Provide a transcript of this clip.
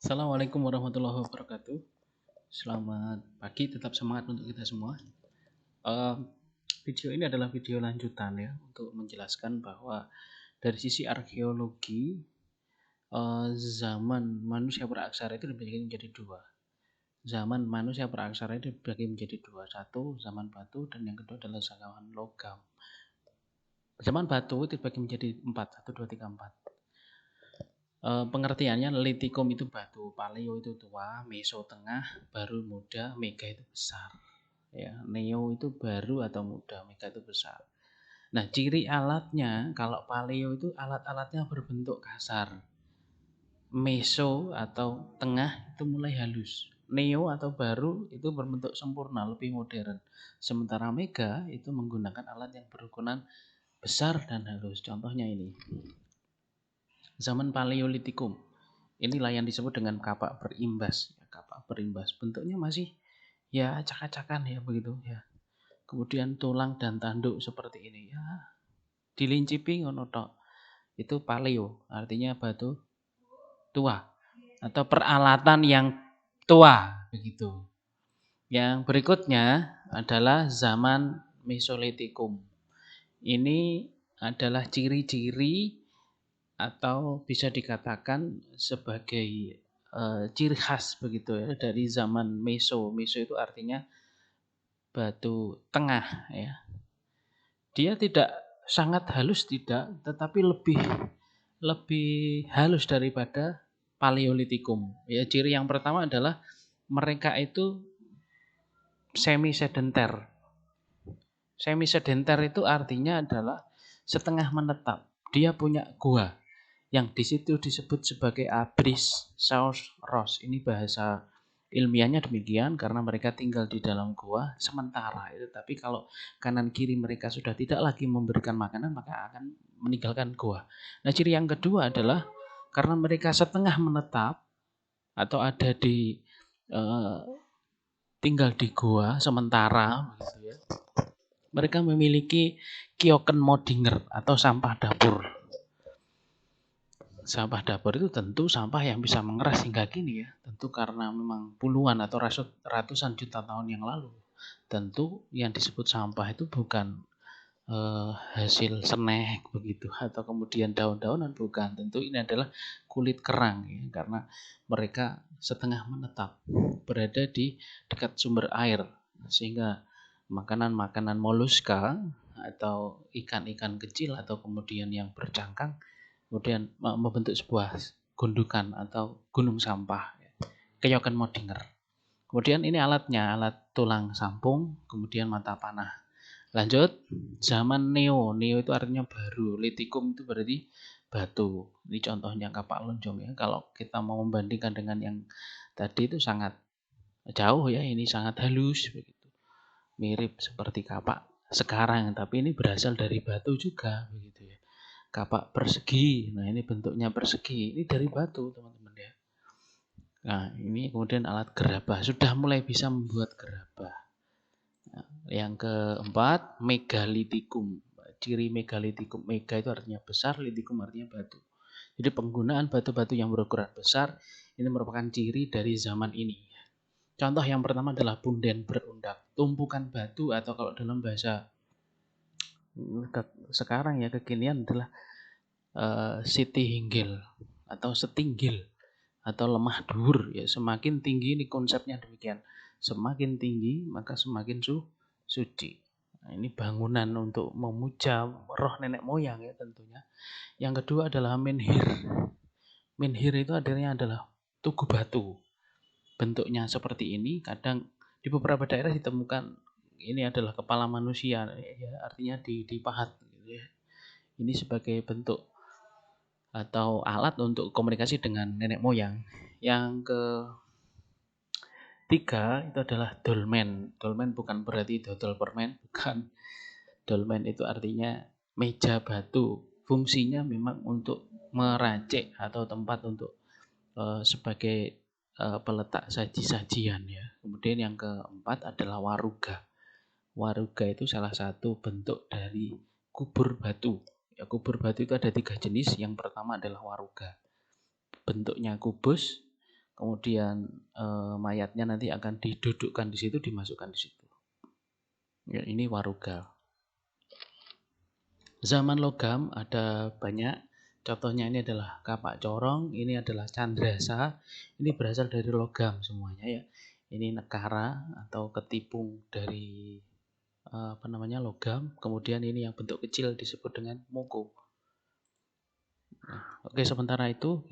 Assalamualaikum warahmatullahi wabarakatuh. Selamat pagi, tetap semangat untuk kita semua. Eh, Video ini adalah video lanjutan ya untuk menjelaskan bahwa dari sisi arkeologi, zaman manusia beraksara itu dibagi menjadi dua. Zaman manusia beraksara itu dibagi menjadi dua. Satu zaman batu dan yang kedua adalah zaman logam. Zaman batu itu dibagi menjadi empat. 1, 2, 3, 4. Pengertiannya litikum itu batu, paleo itu tua, meso tengah, baru muda, mega itu besar. Ya, neo itu baru atau muda, mega itu besar. Nah, ciri alatnya kalau paleo itu alat-alatnya berbentuk kasar. Meso atau tengah itu mulai halus. Neo atau baru itu berbentuk sempurna, lebih modern. Sementara mega itu menggunakan alat yang berukuran besar dan halus. Contohnya ini. Zaman Paleolitikum. Inilah yang disebut dengan kapak berimbas. Kapak berimbas bentuknya masih ya acak-acakan ya begitu ya. Kemudian tulang dan tanduk seperti ini ya. Dilincipi ngono tok. Itu paleo, artinya batu tua atau peralatan yang tua begitu. Yang berikutnya adalah zaman Mesolitikum. Ini adalah ciri-ciri atau bisa dikatakan sebagai ciri khas begitu ya dari zaman Meso. Meso itu artinya batu tengah ya. Dia tidak sangat halus tidak, tetapi lebih halus daripada Paleolitikum. Ya, ciri yang pertama adalah mereka itu semi sedenter. Semi sedenter itu artinya adalah setengah menetap. Dia punya gua yang di situ disebut sebagai abris saus ros. Ini bahasa ilmiahnya demikian karena mereka tinggal di dalam gua sementara itu. Tapi kalau kanan kiri mereka sudah tidak lagi memberikan makanan, maka akan meninggalkan gua. Nah, ciri yang kedua adalah karena mereka setengah menetap atau ada di tinggal di gua sementara gitu ya. Mereka memiliki kioken modinger atau sampah dapur. Sampah dapur itu tentu sampah yang bisa mengeras hingga kini ya. Tentu karena memang puluhan atau ratusan juta tahun yang lalu. Tentu yang disebut sampah itu bukan hasil snack begitu atau kemudian daun-daunan, bukan. Tentu ini adalah kulit kerang ya, karena mereka setengah menetap berada di dekat sumber air sehingga makanan-makanan moluska atau ikan-ikan kecil atau kemudian yang bercangkang kemudian membentuk sebuah gundukan atau gunung sampah. Keyoken Modinger. Kemudian ini alatnya, alat tulang sampung, kemudian mata panah. Lanjut, zaman Neo. Neo itu artinya baru. Litikum itu berarti batu. Ini contohnya kapak lonjong ya. Kalau kita mau membandingkan dengan yang tadi itu sangat jauh ya, ini sangat halus begitu. Mirip seperti kapak sekarang, tapi ini berasal dari batu juga begitu ya. Kapak persegi. Nah, ini bentuknya persegi. Ini dari batu, teman-teman ya. Nah, ini kemudian alat gerabah. Sudah mulai bisa membuat gerabah. Nah, yang keempat, megalitikum. Ciri megalitikum. Mega itu artinya besar, litikum artinya batu. Jadi penggunaan batu-batu yang berukuran besar ini merupakan ciri dari zaman ini. Contoh yang pertama adalah punden berundak. Tumpukan batu atau kalau dalam bahasa sekarang ya kekinian adalah siti hinggil atau setinggil atau lemah dhuwur ya. Semakin tinggi, ini konsepnya demikian. Semakin tinggi maka semakin suci. Nah, ini bangunan untuk memuja roh nenek moyang ya tentunya. Yang kedua adalah menhir. Menhir itu artinya adalah tugu batu. Bentuknya seperti ini, kadang di beberapa daerah ditemukan ini adalah kepala manusia ya, artinya dipahat gitu ya. Ini sebagai bentuk atau alat untuk komunikasi dengan nenek moyang. Yang ketiga itu adalah dolmen. Dolmen bukan berarti dodol permen, bukan. Dolmen itu artinya meja batu. Fungsinya memang untuk meracik atau tempat untuk sebagai peletak saji-sajian ya. Kemudian yang keempat adalah waruga. Waruga itu salah satu bentuk dari kubur batu. Ya, kubur batu itu ada 3 jenis. Yang pertama adalah waruga. Bentuknya kubus, kemudian mayatnya nanti akan didudukkan di situ, dimasukkan di situ. Ya, ini warugal. Zaman logam ada banyak. Contohnya ini adalah kapak corong, ini adalah candrasa. Ini berasal dari logam semuanya ya. Ini nekara atau ketipung dari logam. Kemudian ini yang bentuk kecil disebut dengan muku. Oke, sementara itu